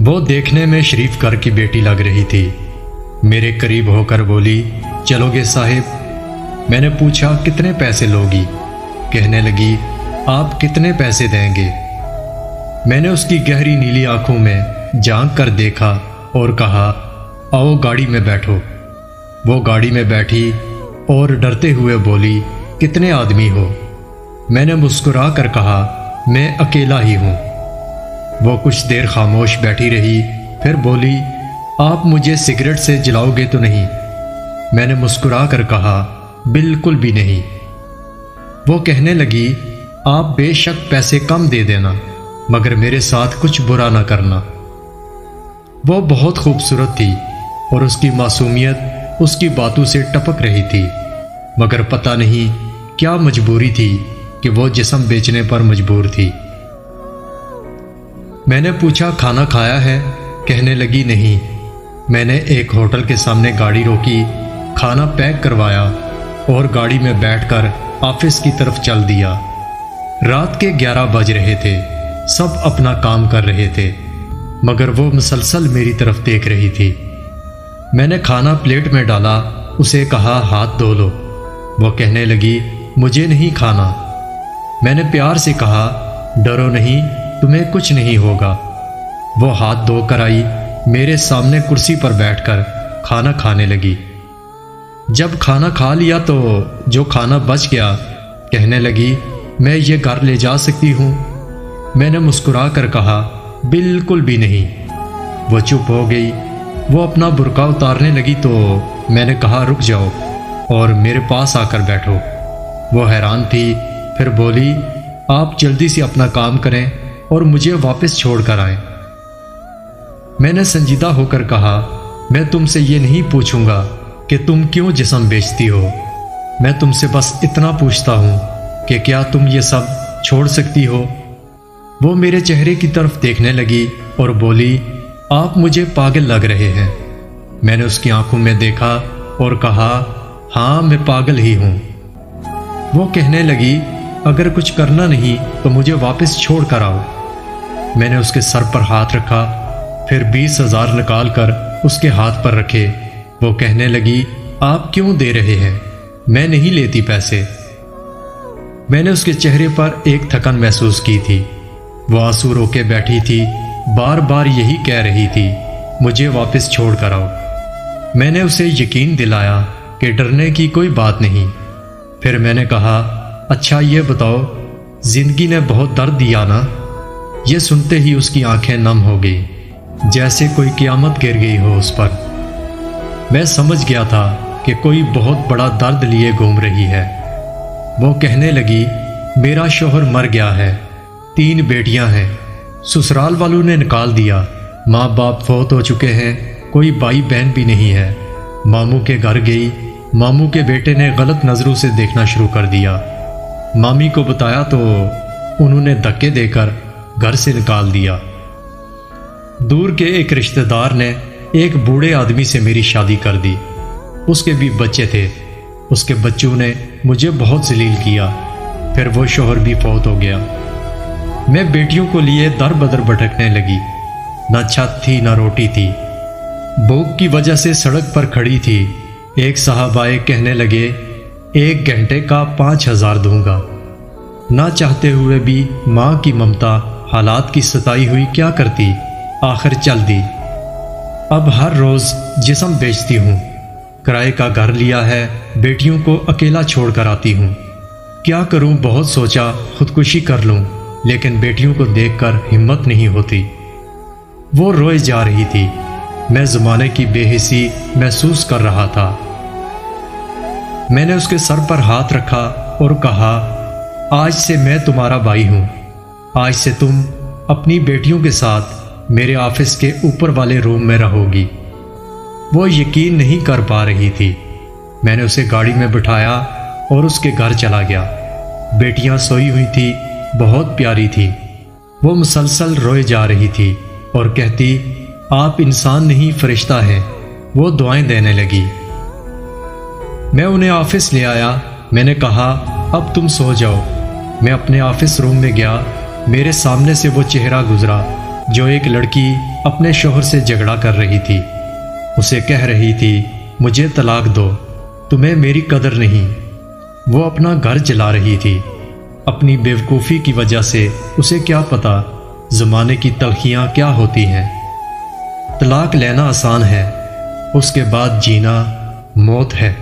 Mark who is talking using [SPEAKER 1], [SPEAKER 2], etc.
[SPEAKER 1] وہ دیکھنے میں شریف گھر کی بیٹی لگ رہی تھی۔ میرے قریب ہو کر بولی، چلو گے صاحب؟ میں نے پوچھا، کتنے پیسے لوگی؟ کہنے لگی، آپ کتنے پیسے دیں گے؟ میں نے اس کی گہری نیلی آنکھوں میں جھانک کر دیکھا اور کہا، آؤ گاڑی میں بیٹھو۔ وہ گاڑی میں بیٹھی اور ڈرتے ہوئے بولی، کتنے آدمی ہو؟ میں نے مسکرا کر کہا، میں اکیلا ہی ہوں۔ وہ کچھ دیر خاموش بیٹھی رہی، پھر بولی، آپ مجھے سگریٹ سے جلاؤ گے تو نہیں؟ میں نے مسکرا کر کہا، بالکل بھی نہیں۔ وہ کہنے لگی، آپ بے شک پیسے کم دے دینا، مگر میرے ساتھ کچھ برا نہ کرنا۔ وہ بہت خوبصورت تھی اور اس کی معصومیت اس کی باتوں سے ٹپک رہی تھی، مگر پتہ نہیں کیا مجبوری تھی کہ وہ جسم بیچنے پر مجبور تھی۔ میں نے پوچھا، کھانا کھایا ہے؟ کہنے لگی، نہیں۔ میں نے ایک ہوٹل کے سامنے گاڑی روکی، کھانا پیک کروایا اور گاڑی میں بیٹھ کر آفس کی طرف چل دیا۔ رات کے 11 بج رہے تھے، سب اپنا کام کر رہے تھے، مگر وہ مسلسل میری طرف دیکھ رہی تھی۔ میں نے کھانا پلیٹ میں ڈالا، اسے کہا، ہاتھ دھو لو۔ وہ کہنے لگی، مجھے نہیں کھانا۔ میں نے پیار سے کہا، ڈرو نہیں، تمہیں کچھ نہیں ہوگا۔ وہ ہاتھ دھو کر آئی، میرے سامنے کرسی پر بیٹھ کر کھانا کھانے لگی۔ جب کھانا کھا لیا تو جو کھانا بچ گیا، کہنے لگی، میں یہ گھر لے جا سکتی ہوں؟ میں نے مسکرا کر کہا، بالکل بھی نہیں۔ وہ چپ ہو گئی۔ وہ اپنا برقع اتارنے لگی تو میں نے کہا، رک جاؤ اور میرے پاس آ کر بیٹھو۔ وہ حیران تھی، پھر بولی، آپ جلدی سے اپنا کام کریں اور مجھے واپس چھوڑ کر آئیں۔ میں نے سنجیدہ ہو کر کہا، میں تم سے یہ نہیں پوچھوں گا کہ تم کیوں جسم بیچتی ہو، میں تم سے بس اتنا پوچھتا ہوں کہ کیا تم یہ سب چھوڑ سکتی ہو؟ وہ میرے چہرے کی طرف دیکھنے لگی اور بولی، آپ مجھے پاگل لگ رہے ہیں۔ میں نے اس کی آنکھوں میں دیکھا اور کہا، ہاں میں پاگل ہی ہوں۔ وہ کہنے لگی، اگر کچھ کرنا نہیں تو مجھے واپس چھوڑ کر آؤ۔ میں نے اس کے سر پر ہاتھ رکھا، پھر 20,000 نکال کر اس کے ہاتھ پر رکھے۔ وہ کہنے لگی، آپ کیوں دے رہے ہیں؟ میں نہیں لیتی پیسے۔ میں نے اس کے چہرے پر ایک تھکن محسوس کی تھی۔ وہ آنسو رو کے بیٹھی تھی، بار بار یہی کہہ رہی تھی، مجھے واپس چھوڑ کر آؤ۔ میں نے اسے یقین دلایا کہ ڈرنے کی کوئی بات نہیں۔ پھر میں نے کہا، اچھا یہ بتاؤ، زندگی نے بہت درد دیا نا؟ یہ سنتے ہی اس کی آنکھیں نم ہو گئی، جیسے کوئی قیامت گر گئی ہو اس پر۔ میں سمجھ گیا تھا کہ کوئی بہت بڑا درد لیے گھوم رہی ہے۔ وہ کہنے لگی، میرا شوہر مر گیا ہے، 3 بیٹیاں ہیں، سسرال والوں نے نکال دیا، ماں باپ فوت ہو چکے ہیں، کوئی بھائی بہن بھی نہیں ہے۔ ماموں کے گھر گئی، ماموں کے بیٹے نے غلط نظروں سے دیکھنا شروع کر دیا۔ مامی کو بتایا تو انہوں نے دھکے دے کر گھر سے نکال دیا۔ دور کے ایک رشتہ دار نے ایک بوڑھے آدمی سے میری شادی کر دی، اس کے بھی بچے تھے۔ اس کے بچوں نے مجھے بہت ذلیل کیا، پھر وہ شوہر بھی فوت ہو گیا۔ میں بیٹیوں کو لیے در بدر بھٹکنے لگی، نہ چھت تھی نہ روٹی تھی، بھوک کی وجہ سے سڑک پر کھڑی تھی۔ ایک صحابہ کہنے لگے، 1 گھنٹے کا 5,000 دوں گا۔ نہ چاہتے ہوئے بھی ماں کی ممتا حالات کی ستائی ہوئی کیا کرتی، آخر چل دی۔ اب ہر روز جسم بیچتی ہوں، کرائے کا گھر لیا ہے، بیٹیوں کو اکیلا چھوڑ کر آتی ہوں۔ کیا کروں، بہت سوچا خودکشی کر لوں، لیکن بیٹیوں کو دیکھ کر ہمت نہیں ہوتی۔ وہ روئے جا رہی تھی، میں زمانے کی بے حسی محسوس کر رہا تھا۔ میں نے اس کے سر پر ہاتھ رکھا اور کہا، آج سے میں تمہارا بھائی ہوں، آج سے تم اپنی بیٹیوں کے ساتھ میرے آفس کے اوپر والے روم میں رہو گی۔ وہ یقین نہیں کر پا رہی تھی۔ میں نے اسے گاڑی میں بٹھایا اور اس کے گھر چلا گیا۔ بیٹیاں سوئی ہوئی تھی، بہت پیاری تھی۔ وہ مسلسل روئے جا رہی تھی اور کہتی، آپ انسان نہیں فرشتہ ہیں۔ وہ دعائیں دینے لگی۔ میں انہیں آفس لے آیا۔ میں نے کہا، اب تم سو جاؤ۔ میں اپنے آفس روم میں گیا، میرے سامنے سے وہ چہرہ گزرا جو ایک لڑکی اپنے شوہر سے جھگڑا کر رہی تھی، اسے کہہ رہی تھی مجھے طلاق دو، تمہیں میری قدر نہیں۔ وہ اپنا گھر جلا رہی تھی۔ اپنی بیوقوفی کی وجہ سے اسے کیا پتا زمانے کی تلخیاں کیا ہوتی ہیں۔ طلاق لینا آسان ہے، اس کے بعد جینا موت ہے۔